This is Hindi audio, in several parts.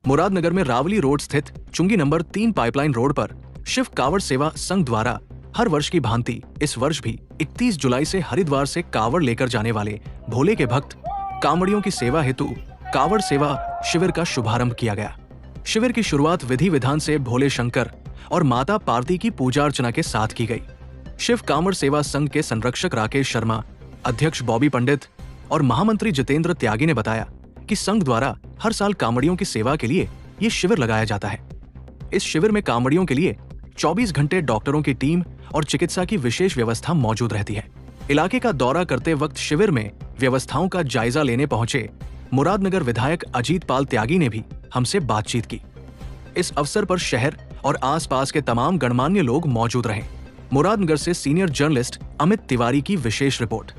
मुरादनगर में रावली रोड स्थित चुंगी नंबर 3 पाइपलाइन रोड पर शिव कावड़ सेवा संघ द्वारा हर वर्ष की भांति इस वर्ष भी 31 जुलाई से हरिद्वार से कावड़ लेकर जाने वाले भोले के भक्त कांवड़ियों की सेवा हेतु कावड़ सेवा शिविर का शुभारंभ किया गया। शिविर की शुरुआत विधि विधान से भोले शंकर और माता पार्वती की पूजा अर्चना के साथ की गई। शिव कांवड़ सेवा संघ के संरक्षक राकेश शर्मा, अध्यक्ष बॉबी पंडित और महामंत्री जितेंद्र त्यागी ने बताया कि संघ द्वारा हर साल कांवड़ियों की सेवा के लिए ये शिविर लगाया जाता है। इस शिविर में कांवड़ियों के लिए 24 घंटे डॉक्टरों की टीम और चिकित्सा की विशेष व्यवस्था मौजूद रहती है। इलाके का दौरा करते वक्त शिविर में व्यवस्थाओं का जायजा लेने पहुंचे मुरादनगर विधायक अजीत पाल त्यागी ने भी हमसे बातचीत की। इस अवसर पर शहर और आसपास के तमाम गणमान्य लोग मौजूद रहे। मुरादनगर से सीनियर जर्नलिस्ट अमित तिवारी की विशेष रिपोर्ट।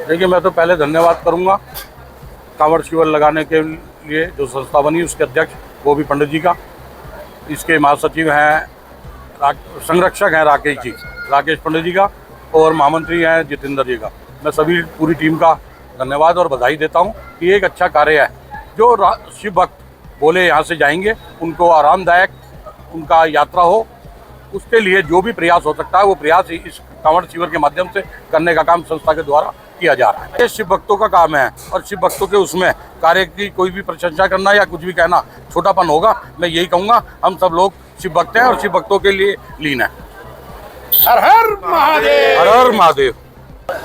देखिए, मैं तो पहले धन्यवाद करूंगा कांवड़ शिविर लगाने के लिए जो संस्था बनी उसके अध्यक्ष बॉबी पंडित जी का। इसके महासचिव हैं संरक्षक हैं राकेश पंडित जी का और महामंत्री हैं जितेंद्र जी का। मैं सभी पूरी टीम का धन्यवाद और बधाई देता हूं कि एक अच्छा कार्य है। जो शिव भक्त बोले यहाँ से जाएंगे उनको आरामदायक उनका यात्रा हो, उसके लिए जो भी प्रयास हो सकता है वो प्रयास इस कांवड़ शिविर के माध्यम से करने का काम संस्था के द्वारा किया जा रहा है। ये शिव भक्तों का काम है और शिव भक्तों के उसमें कार्य की कोई भी प्रशंसा करना या कुछ भी कहना छोटापन होगा। मैं यही कहूँगा, हम सब लोग शिव भक्त हैं और शिव भक्तों के लिए लीन है। हर हर महादेव। हर हर महादेव।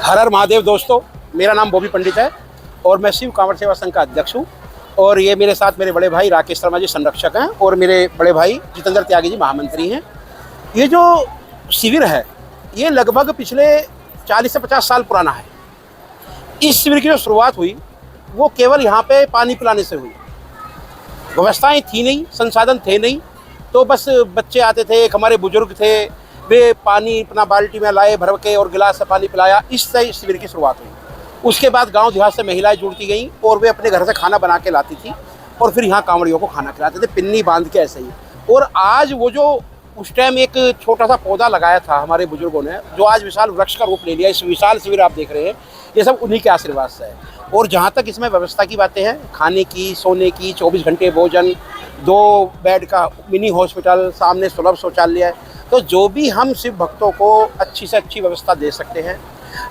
हर हर महादेव। दोस्तों, मेरा नाम बॉबी पंडित है और मैं शिव कांवड़ सेवा संघ का अध्यक्ष हूँ और ये मेरे साथ मेरे बड़े भाई राकेश शर्मा जी संरक्षक हैं और मेरे बड़े भाई जितेंद्र त्यागी जी महामंत्री हैं। ये जो शिविर है ये लगभग पिछले 40 से 50 साल पुराना है। इस शिविर की जो शुरुआत हुई वो केवल यहाँ पे पानी पिलाने से हुई। व्यवस्थाएं थी नहीं, संसाधन थे नहीं, तो बस बच्चे आते थे, एक हमारे बुजुर्ग थे, वे पानी अपना बाल्टी में लाए भर के और गिलास से पानी पिलाया। इससे शिविर की शुरुआत हुई। उसके बाद गांव देहात से महिलाएं जुड़ती गईं और वे अपने घर से खाना बना के लाती थी और फिर यहाँ कांवड़ियों को खाना खिलाते थे, पिन्नी बांध के ऐसे ही। और आज वो जो उस टाइम एक छोटा सा पौधा लगाया था हमारे बुजुर्गों ने, जो आज विशाल वृक्ष का रूप ले लिया, इस विशाल शिविर आप देख रहे हैं, ये सब उन्हीं के आशीर्वाद से है। और जहाँ तक इसमें व्यवस्था की बातें हैं, खाने की, सोने की, 24 घंटे भोजन, 2 बेड का मिनी हॉस्पिटल, सामने सुलभ शौचालय, तो जो भी हम शिव भक्तों को अच्छी से अच्छी व्यवस्था दे सकते हैं,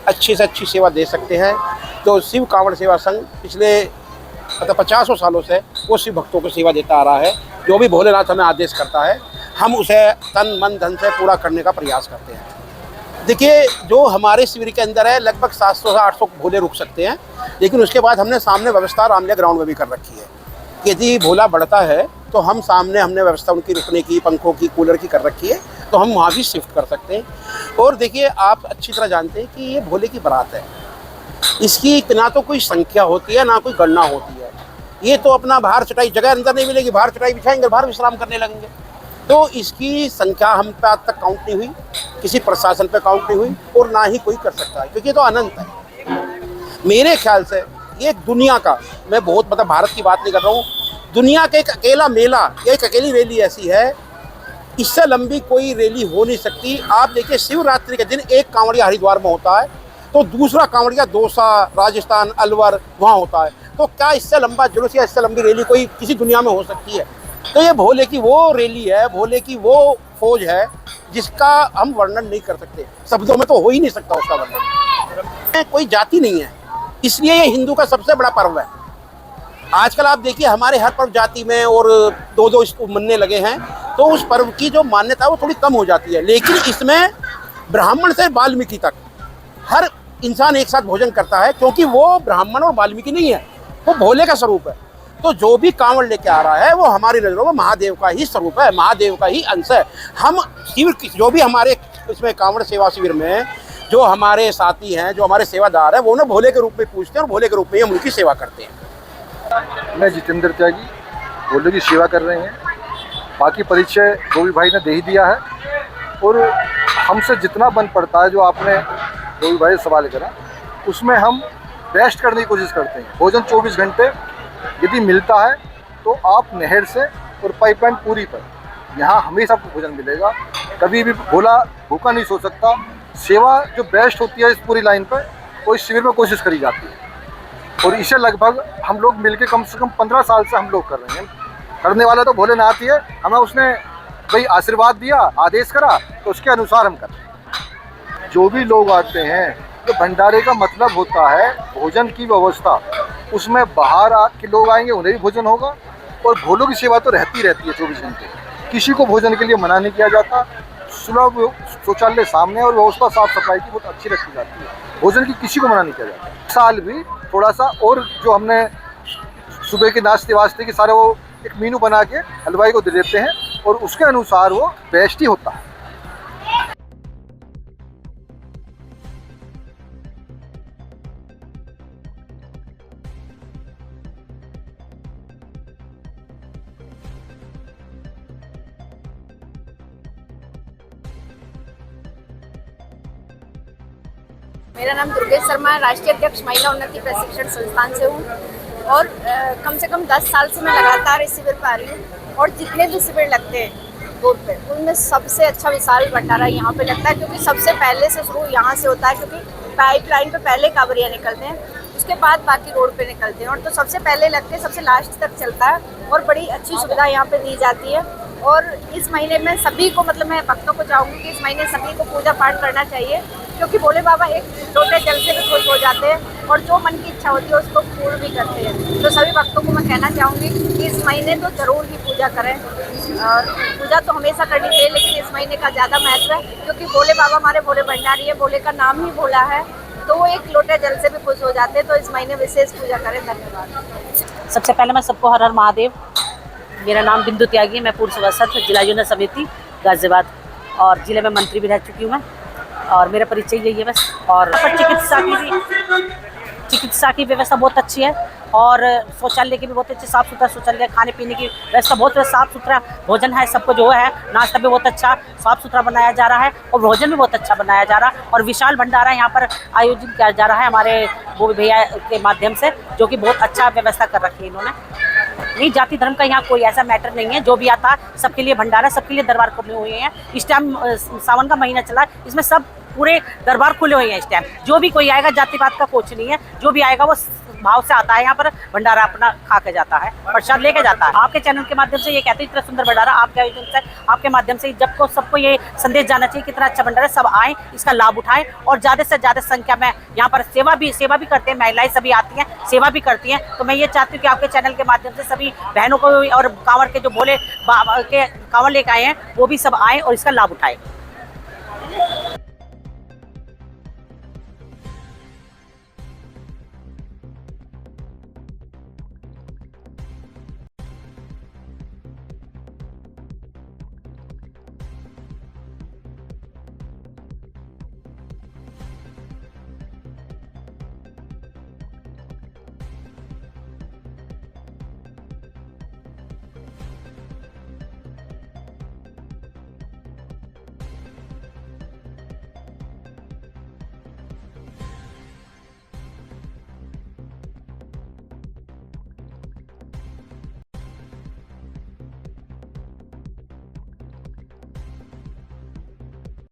अच्छी से अच्छी सेवा दे सकते हैं, तो शिव कांवड़ सेवा संघ पिछले 50 सालों से वो शिव भक्तों को सेवा देता आ रहा है। जो भी भोलेनाथ हमें आदेश करता है हम उसे तन मन धन से पूरा करने का प्रयास करते हैं। देखिए, जो हमारे शिविर के अंदर है लगभग 700 से 800 भोले रुक सकते हैं, लेकिन उसके बाद हमने सामने व्यवस्था रामलीला ग्राउंड में भी कर रखी है। यदि भोला बढ़ता है तो हम सामने हमने व्यवस्था उनकी रुकने की, पंखों की, कूलर की कर रखी है, तो हम वहाँ भी शिफ्ट कर सकते हैं। और देखिए, आप अच्छी तरह जानते हैं कि ये भोले की बारात है। इसकी ना तो कोई संख्या होती है ना कोई गणना होती है। ये तो अपना बाहर चटाई, जगह अंदर नहीं मिलेगी, बाहर चटाई बिछाएंगे, बाहर विश्राम करने लगेंगे। तो इसकी संख्या हम पे आज तक काउंट नहीं हुई, किसी प्रशासन पे काउंट नहीं हुई और ना ही कोई कर सकता है, क्योंकि ये तो अनंत है। मेरे ख्याल से ये दुनिया का, मैं बहुत मतलब भारत की बात नहीं कर रहा हूँ, दुनिया का एक अकेला मेला, एक अकेली रैली ऐसी है, इससे लंबी कोई रैली हो नहीं सकती। आप देखिए, शिवरात्रि के दिन एक कांवड़िया हरिद्वार में होता है तो दूसरा कांवड़िया दौसा, राजस्थान, अलवर वहाँ होता है। तो क्या इससे लंबा जुलूस या इससे लंबी रैली कोई किसी दुनिया में हो सकती है? तो ये भोले की वो रैली है, भोले की वो फौज है जिसका हम वर्णन नहीं कर सकते, शब्दों में तो हो ही नहीं सकता उसका वर्णन। कोई जाति नहीं है, इसलिए ये हिंदू का सबसे बड़ा पर्व है। आजकल आप देखिए हमारे हर पर्व जाति में और दो इसको मनने लगे हैं, तो उस पर्व की जो मान्यता है वो थोड़ी कम हो जाती है। लेकिन इसमें ब्राह्मण से वाल्मीकि तक हर इंसान एक साथ भोजन करता है, क्योंकि वो ब्राह्मण और वाल्मीकि नहीं है, वो भोले का स्वरूप है। तो जो भी कांवड़ लेके आ रहा है वो हमारी नज़रों में महादेव का ही स्वरूप है, महादेव का ही अंश है। हम शिविर जो भी हमारे इसमें कांवड़ सेवा शिविर में जो हमारे साथी हैं, जो हमारे सेवादार हैं, वो उन्हें भोले के रूप में पूछते हैं और भोले के रूप में हम उनकी सेवा करते हैं। मैं जितेंद्र त्यागी भोले की सेवा कर रहे हैं। बाकी परिचय गोभी भाई ने दे ही दिया है और हमसे जितना बन पड़ता है, जो आपने गोभी भाई से सवाल करा, उसमें हम बेस्ट करने की कोशिश करते हैं। भोजन 24 घंटे यदि मिलता है तो आप नहर से और पाइपलाइन पूरी पर यहाँ हमेशा आपको भोजन मिलेगा। कभी भी भोला भूखा नहीं सो सकता। सेवा जो बेस्ट होती है इस पूरी लाइन पर, वो इस शिविर में कोशिश करी जाती है और इसे लगभग हम लोग मिलके कम से कम 15 साल से हम लोग कर रहे हैं। करने वाला तो भोलेनाथ ही है, हमें उसने भाई आशीर्वाद दिया, आदेश करा, तो उसके अनुसार हम करते हैं। जो भी लोग आते हैं, तो भंडारे का मतलब होता है भोजन की व्यवस्था। उसमें बाहर के लोग आएंगे, उन्हें भी भोजन होगा और भोलों की सेवा तो रहती रहती है 24 घंटे। किसी को भोजन के लिए मना नहीं किया जाता। सुलभ शौचालय सामने और व्यवस्था साफ सफाई की बहुत अच्छी रखी जाती है। भोजन की किसी को मना नहीं किया जाता। साल भी थोड़ा सा और जो हमने सुबह के नाश्ते वास्ते की सारे वो एक मेनू बना के हलवाई को दे देते हैं और उसके अनुसार वो बेस्ट ही होता है। मेरा नाम दुर्गेश शर्मा है, राष्ट्रीय अध्यक्ष महिला उन्नति प्रशिक्षण संस्थान से हूँ और कम से कम 10 साल से मैं लगातार इस शिविर पर आ रही हूँ और जितने भी शिविर लगते हैं रोड पे, उनमें सबसे अच्छा विशाल भंडारा यहाँ पे लगता है, क्योंकि सबसे पहले से शुरू यहाँ से होता है, क्योंकि पाइपलाइन पे पहले कांवरिया निकलते हैं, उसके बाद बाकी रोड पे निकलते हैं और तो सबसे पहले लगते हैं, सबसे लास्ट तक चलता है और बड़ी अच्छी सुविधा यहाँ पे दी जाती है। और इस महीने में सभी को, मतलब मैं भक्तों को चाहूँगी कि इस महीने सभी को पूजा पाठ करना चाहिए, क्योंकि भोले बाबा एक लोटे जल से भी खुश हो जाते हैं और जो मन की इच्छा होती है उसको पूर्ण भी करते हैं। तो सभी भक्तों को मैं कहना चाहूँगी कि इस महीने तो ज़रूर ही पूजा करें। और पूजा तो हमेशा करनी चाहिए, लेकिन इस महीने का ज़्यादा महत्व है, क्योंकि भोले बाबा हमारे भोले भंडारी है, भोले का नाम ही भोला है, तो वो एक लोटे जल से भी खुश हो जाते हैं। तो इस महीने विशेष पूजा करें। धन्यवाद। सबसे पहले मैं सबको हर हर महादेव। मेरा नाम बिंदु त्यागी है, मैं पूर्व सदस्य जिला योजना समिति गाजियाबाद और जिले में मंत्री भी रह चुकी हूँ मैं, और मेरा परिचय यही है बस। और चिकित्सा की व्यवस्था बहुत अच्छी है और शौचालय की भी बहुत अच्छी, साफ़ सुथरा शौचालय, खाने पीने की व्यवस्था बहुत साफ़ सुथरा, भोजन है सबको जो है, नाश्ता भी बहुत अच्छा साफ़ सुथरा बनाया जा रहा है और भोजन भी बहुत अच्छा बनाया जा रहा है। और विशाल भंडारा यहाँ पर आयोजित किया जा रहा है हमारे वो भैया के माध्यम से, जो कि बहुत अच्छा व्यवस्था कर रखी है इन्होंने। नहीं, जाति धर्म का यहाँ कोई ऐसा मैटर नहीं है, जो भी आता है सबके लिए भंडारा, सबके लिए दरबार खुले हुए हैं। इस टाइम सावन का महीना चला है, इसमें सब पूरे दरबार खुले हुए हैं इस टाइम। जो भी कोई आएगा, जाति पात का कुछ नहीं है, जो भी आएगा वो भाव से आता है यहाँ पर, भंडारा अपना खा के जाता है, प्रसाद लेके जाता है। आपके चैनल के माध्यम से ये कहते हैं इतना सुंदर भंडारा आपके आयोजन से, आपके माध्यम से जब को सबको ये संदेश जाना चाहिए कितना अच्छा भंडारा, सब आएँ, इसका लाभ उठाएं और ज़्यादा से ज़्यादा संख्या में यहाँ पर सेवा भी करते हैं, महिलाएं सभी आती हैं, सेवा भी करती हैं। तो मैं ये चाहती हूँ कि आपके चैनल के माध्यम से सभी बहनों को और कांवड़ के जो भोले बाबा के कांवड़ लेके आए हैं वो भी सब आएँ और इसका लाभ उठाएं।